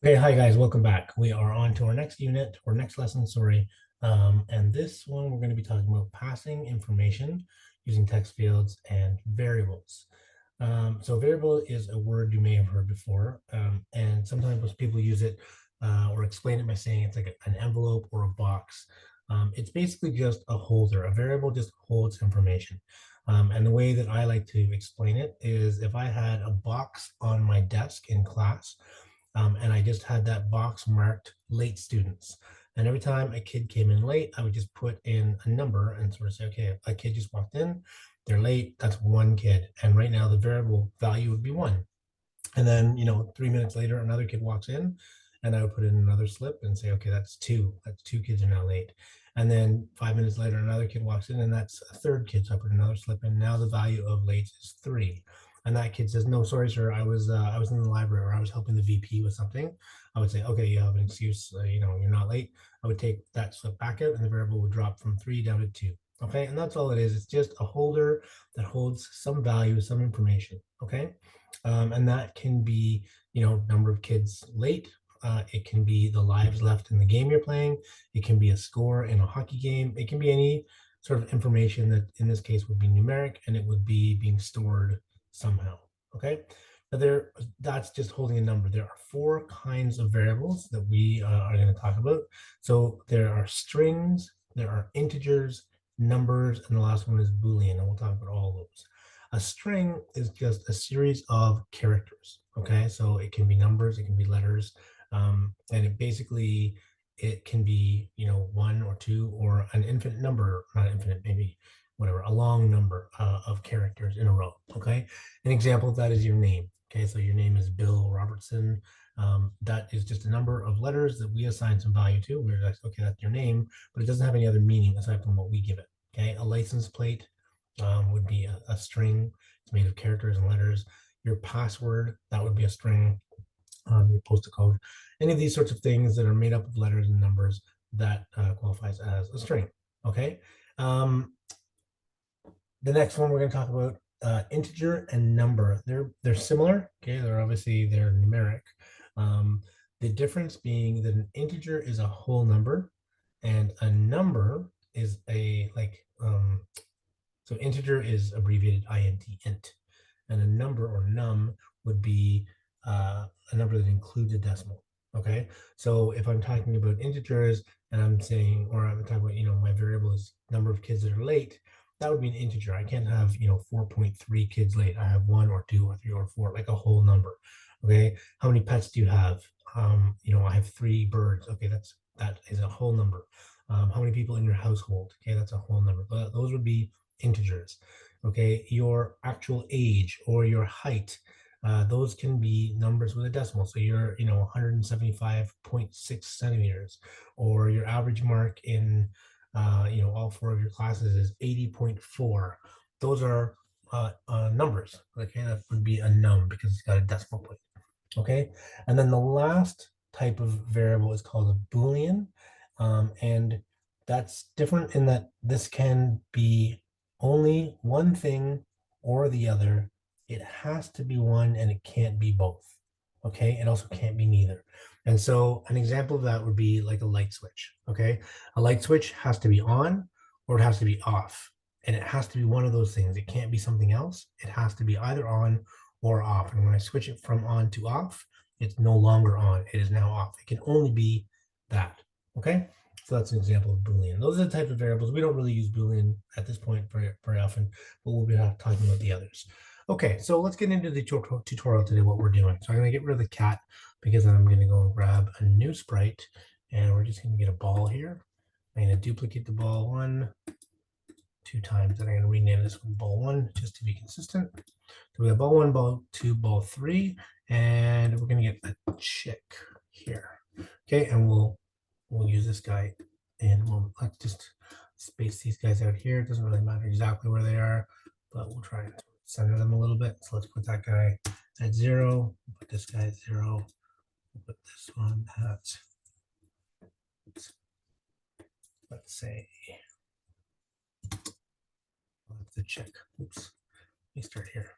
Okay, hi guys, welcome back. We are on to our next unit or next lesson, sorry. And this one we're going to be talking about passing information using text fields and variables. So variable is a word you may have heard before, and sometimes people use it or explain it by saying it's like an envelope or a box. It's basically just a holder. A variable just holds information. And the way that I like to explain it is if I had a box on my desk in class, and I just had that box marked late students. And every time a kid came in late, I would just put in a number and sort of say, okay, a kid just walked in, they're late, that's one kid. And right now the variable value would be one. And then, 3 minutes later, another kid walks in and I would put in another slip and say, okay, that's two. That's two kids are now late. And then 5 minutes later, another kid walks in and that's a third kid. So I put another slip in. Now the value of late is three. And that kid says, no, sorry, sir. I was in the library or I was helping the VP with something. I would say, okay, you have an excuse. You're not late. I would take that slip back out and the variable would drop from three down to two. Okay. And that's all it is. It's just a holder that holds some value, some information. Okay. And that can be, number of kids late. It can be the lives left in the game you're playing. It can be a score in a hockey game. It can be any sort of information that in this case would be numeric and it would be being stored somehow. Okay. Now that's just holding a number. There are four kinds of variables that we are going to talk about. So there are strings, there are integers, numbers, and the last one is Boolean. And we'll talk about all of those. A string is just a series of characters. Okay, so it can be numbers, it can be letters, and it can be one or two or an infinite number, not infinite, maybe whatever, a long number of characters in a row. Okay, an example of that is your name. Okay, so your name is Bill Robertson. That is just a number of letters that we assign some value to. We're like, okay, that's your name, but it doesn't have any other meaning aside from what we give it. Okay, a license plate would be a string. It's made of characters and letters. Your password, that would be a string. Your postal code, any of these sorts of things that are made up of letters and numbers, that qualifies as a string. Okay. Um, the next one we're going to talk about, integer and number. They're similar. Okay, they're numeric. The difference being that an integer is a whole number, and a number is so integer is abbreviated int, and a number or num would be a number that includes a decimal. Okay, so if I'm talking about integers and I'm saying, or I'm talking about, my variable is number of kids that are late, that would be an integer. I can't have 4.3 kids late. I have one or two or three or four, like a whole number. Okay, how many pets do you have? I have three birds. Okay, that is a whole number. How many people in your household? Okay, that's a whole number. But those would be integers. Okay, your actual age or your height, those can be numbers with a decimal. So you're 175.6 centimeters, or your average mark in all four of your classes is 80.4. Those are numbers. Okay, that would be a num because it's got a decimal point. Okay, and then the last type of variable is called a Boolean, and that's different in that this can be only one thing or the other. It has to be one and it can't be both. Okay, it also can't be neither. And so an example of that would be like a light switch. Okay, a light switch has to be on or it has to be off, and it has to be one of those things. It can't be something else. It has to be either on or off. And when I switch it from on to off, it's no longer on. It is now off. It can only be that. Okay, so that's an example of Boolean. Those are the type of variables. We don't really use Boolean at this point very often, but we'll be talking about the others. Okay, so let's get into the tutorial today, what we're doing. So I'm going to get rid of the cat because then I'm going to go and grab a new sprite, and we're just going to get a ball here. I'm going to duplicate the ball 1, 2 times, and I'm going to rename this one ball 1 just to be consistent. So we have ball 1, ball 2, ball 3, and we're going to get a chick here. Okay, and we'll use this guy, and let's just space these guys out here. It doesn't really matter exactly where they are, but we'll try and center them a little bit. So let's put that guy at 0, put this guy at 0, put this one at, let's say, that's the chick. Oops, let me start here.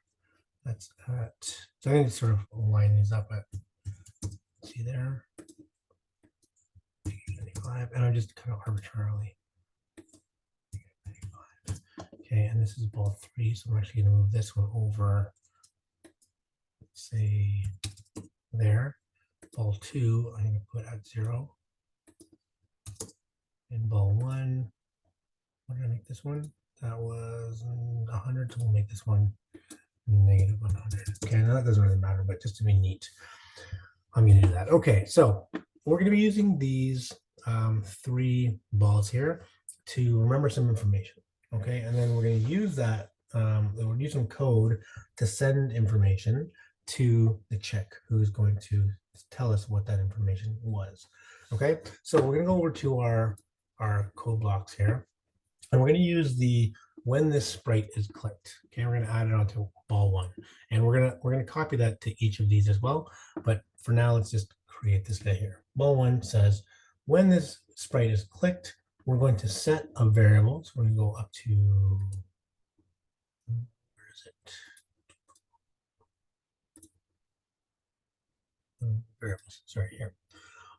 That's at, so I need to sort of line these up at see there. 95, and I'm just kind of arbitrarily. Okay, and this is ball 3, so I'm actually going to move this one over, let's say, there. Ball 2, I'm going to put at 0. And ball 1, what did I make this one? That was 100, so we'll make this one negative 100. Okay, now that doesn't really matter, but just to be neat, I'm going to do that. Okay, so we're going to be using these 3 balls here to remember some information. Okay, and then we're going to use that. We'll use some code to send information to the chick who's going to tell us what that information was. Okay, so we're going to go over to our code blocks here, and we're going to use the when this sprite is clicked. Okay, we're going to add it onto ball 1, and we're going to copy that to each of these as well. But for now, let's just create this guy here. Ball 1 says when this sprite is clicked, we're going to set a variable. So we're going to go up to, where is it? Variables. Sorry, here.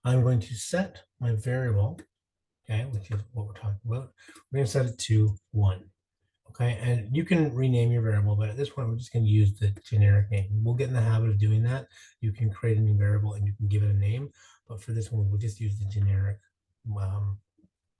I'm going to set my variable, okay, which is what we're talking about. We're going to set it to 1. Okay, and you can rename your variable, but at this point, we're just going to use the generic name. We'll get in the habit of doing that. You can create a new variable and you can give it a name, but for this one, we'll just use the generic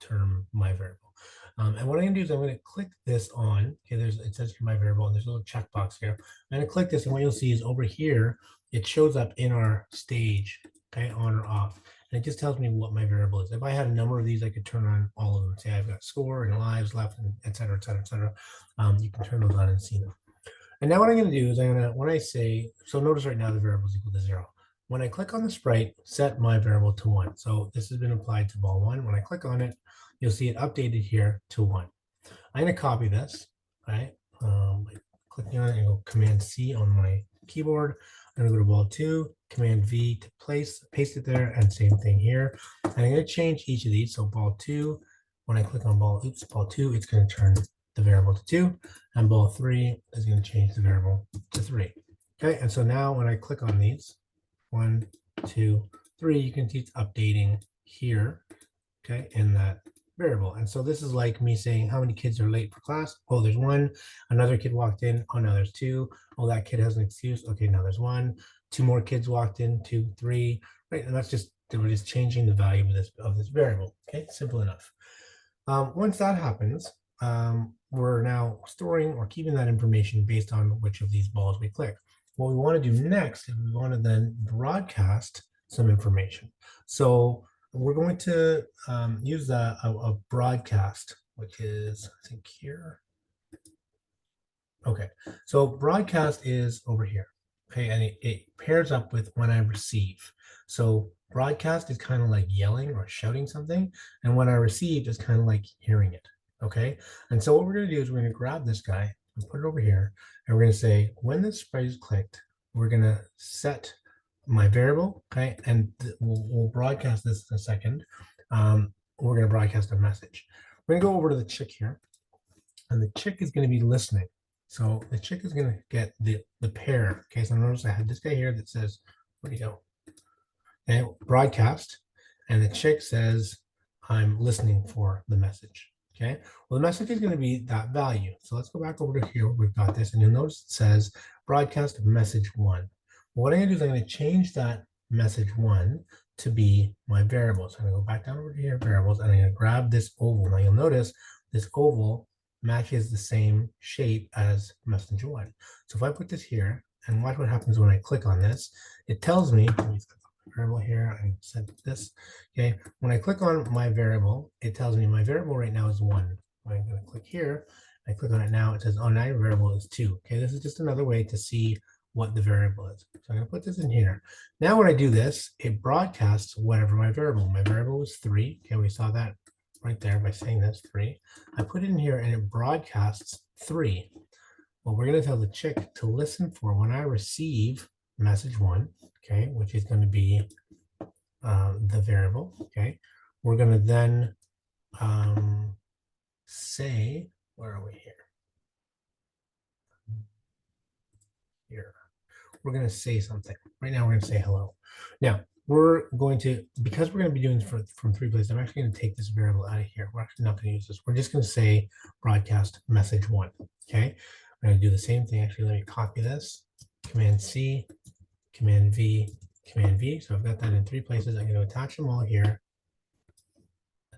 term my variable. And what I'm going to do is I'm going to click this on. Okay, it says my variable, and there's a little checkbox here. I'm going to click this, and what you'll see is over here, it shows up in our stage, okay, on or off. And it just tells me what my variable is. If I had a number of these, I could turn on all of them. Say I've got score and lives left, and et cetera, et cetera, et cetera. You can turn those on and see them. And now what I'm going to do is when I say, so notice right now the variable is equal to 0. When I click on the sprite, set my variable to 1. So this has been applied to ball 1. When I click on it, you'll see it updated here to 1. I'm going to copy this, right? By clicking on it, and go Command C on my keyboard. I'm going to go to ball 2, Command V to paste it there, and same thing here. And I'm going to change each of these. So ball 2, when I click on ball 2, it's going to turn the variable to 2, and ball 3 is going to change the variable to 3. Okay, and so now when I click on these, 1, 2, 3, you can see it's updating here, okay, in that variable. And so this is like me saying how many kids are late for class. Oh, there's 1. Another kid walked in. Oh, now there's 2. Oh, that kid has an excuse. Okay, now there's 1. 2 more kids walked in. 2, 3. Right, and that's just, we're just changing the value of this variable. Okay, simple enough. Once that happens, we're now storing or keeping that information based on which of these balls we click. What we want to do next is we want to then broadcast some information. So we're going to use a broadcast, which is, I think, here. Okay, so broadcast is over here. Okay, and it pairs up with when I receive. So broadcast is kind of like yelling or shouting something, and when I receive is kind of like hearing it. Okay, and so what we're going to do is we're going to grab this guy and put it over here, and we're going to say when this sprite is clicked, we're going to set my variable. Okay, and we'll broadcast this in a second. We're going to broadcast a message. We're going to go over to the chick here, and the chick is going to be listening. So the chick is going to get the pair. Okay, so notice I have this guy here that says, where'd he go? Okay, broadcast, and the chick says, I'm listening for the message. Okay, well, the message is going to be that value. So let's go back over to here. We've got this, and you'll notice it says broadcast message 1. Well, what I'm going to do is I'm going to change that message 1 to be my variable. So I'm going to go back down over to here, variables, and I'm going to grab this oval. Now you'll notice this oval matches the same shape as message 1. So if I put this here, and watch what happens when I click on this, it tells me, variable here, I set this, okay, when I click on my variable, it tells me my variable right now is 1. I'm going to click here, I click on it now, it says, oh, now your variable is 2. Okay, this is just another way to see what the variable is. So I'm going to put this in here. Now when I do this, it broadcasts whatever my variable was 3. Okay, we saw that right there by saying this, 3. I put it in here and it broadcasts 3. Well, we're going to tell the chick to listen for when I receive message 1, okay, which is going to be the variable, okay. We're going to then say, where are we here? Here. We're going to say something. Right now, we're going to say hello. Now, we're going to, because we're going to be doing from 3 places, I'm actually going to take this variable out of here. We're actually not going to use this. We're just going to say broadcast message 1. Okay. I'm going to do the same thing. Actually, let me copy this. Command C, Command V, Command V. So I've got that in 3 places. I'm going to attach them all here.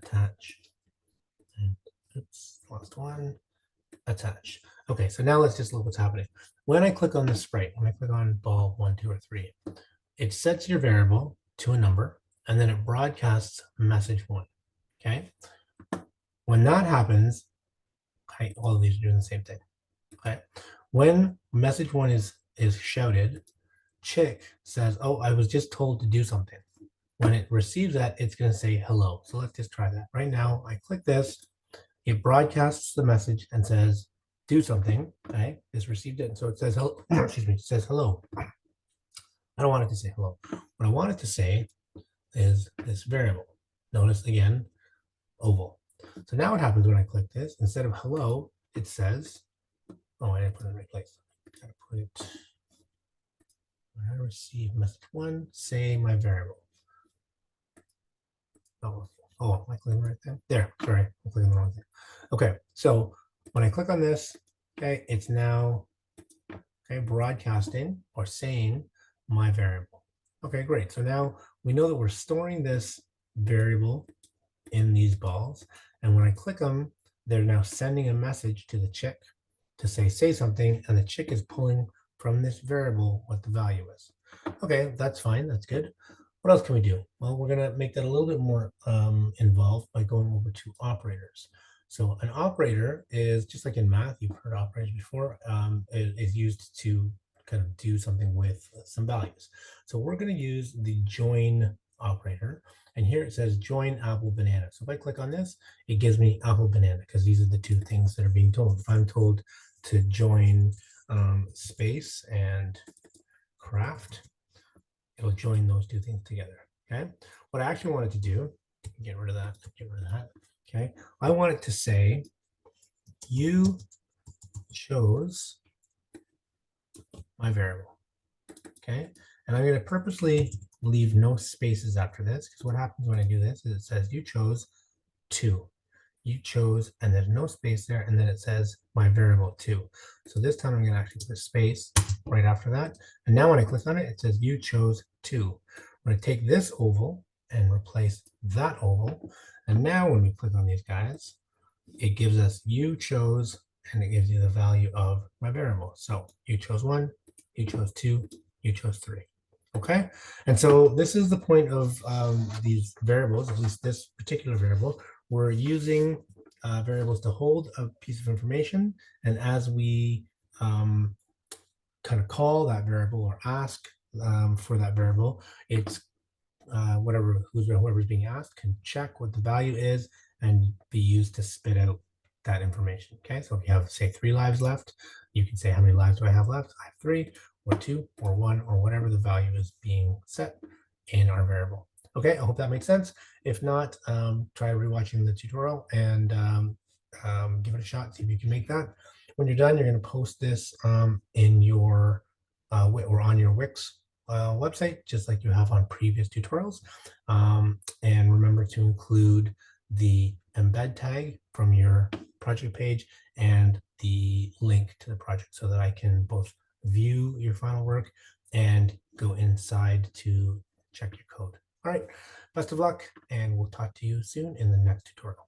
Attach. And oops, last one. Attach. Okay, so now let's just look what's happening. When I click on this sprite, when I click on ball 1, 2, or 3, it sets your variable to a number, and then it broadcasts message 1. Okay. When that happens, okay, all of these are doing the same thing. Okay. When message 1 is shouted, Chick says, "Oh, I was just told to do something." When it receives that, it's going to say hello. So let's just try that. Right now, I click this, it broadcasts the message and says, "Do something." Okay, it's received it, and so it says hello. Excuse me, it says hello. I don't want it to say hello. What I want it to say is this variable. Notice again, oval. So now what happens when I click this? Instead of hello, it says, oh, I didn't put it in the right place. I gotta put it when I receive message 1, say my variable. Oh, am I clicking the right thing? There, sorry, I'm clicking the wrong thing. Okay, so when I click on this, okay, it's now broadcasting or saying my variable. Okay, great. So now we know that we're storing this variable in these balls. And when I click them, they're now sending a message to the chick to say something, and the chick is pulling from this variable what the value is. Okay, that's fine. That's good. What else can we do? Well, we're going to make that a little bit more involved by going over to operators. So an operator is just like in math, you've heard operators before, it is used to kind of do something with some values. So we're going to use the join operator. And here it says join apple banana. So if I click on this, it gives me apple banana because these are the 2 things that are being told. If I'm told to join space and craft, it'll join those 2 things together. Okay. What I actually wanted to do, get rid of that. Okay. I want it to say you chose my variable. Okay. And I'm going to purposely leave no spaces after this because what happens when I do this is it says you chose 2. You chose, and there's no space there, and then it says my variable 2. So this time I'm going to actually put a space right after that. And now when I click on it, it says you chose 2. I'm going to take this oval and replace that oval. And now when we click on these guys, it gives us you chose, and it gives you the value of my variable. So you chose 1, you chose 2, you chose 3. Okay, and so this is the point of these variables, at least this particular variable. We're using variables to hold a piece of information, and as we kind of call that variable or ask for that variable, it's whoever's being asked can check what the value is and be used to spit out that information. Okay, so if you have, say, 3 lives left, you can say, how many lives do I have left? I have 3, or 2, or 1, or whatever the value is being set in our variable. Okay, I hope that makes sense. If not, try rewatching the tutorial and give it a shot, see if you can make that. When you're done, you're going to post this in your or on your Wix website, just like you have on previous tutorials. And remember to include the embed tag from your project page and the link to the project so that I can both view your final work and go inside to check your code. All right, best of luck, and we'll talk to you soon in the next tutorial.